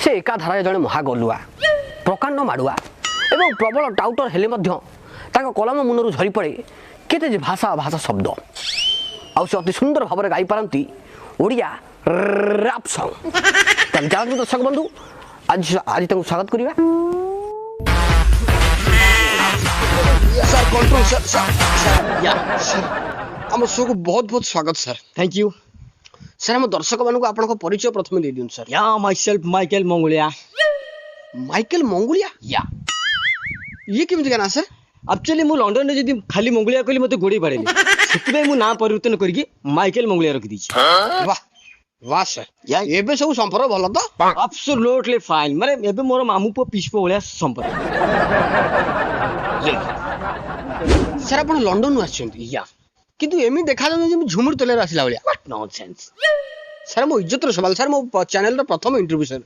से एकाधारा जड़े महागलुआ प्रकांड माड़ुआ एवं प्रबल टाउटर हेले कलम मुनरू झरी पड़े केते भाषा भाषा शब्द आउ से अति सुंदर भाव में गाई पारती ओडिया रैप सॉन्ग। चलतु दर्शक बंधु आज आज स्वागत करवा। सर कंट्रोल सर आम शो को बहुत बहुत स्वागत सर। थैंक यू सर हम दर्शक मान को परिचय प्रथम दे दियन सर। या my self Michael Mongolia. Michael Mongolia या ये केमिति गाना सर? एक्चुअली मु लंडन रे जदी खाली मंगोलिया कहली मते गोड़ी पड़ेली सेति मु नाम परिवर्तन करके माइकल मंगोलिया रख दी। वाह वाह सर या एबे सब संपर्क भलो तो? एब्सोल्युटली फाइन माने एबे मोर मामू पो पिस्पो भलिया संपर्क। सर आपण लंडन नु आछंती या किंतु एमि देखा जाने जे झुमुर तले आसिला भलिया। What nonsense. सर मो इज्जत रो सवाल सर मो चैनल रो प्रथम इंटरव्यू सर।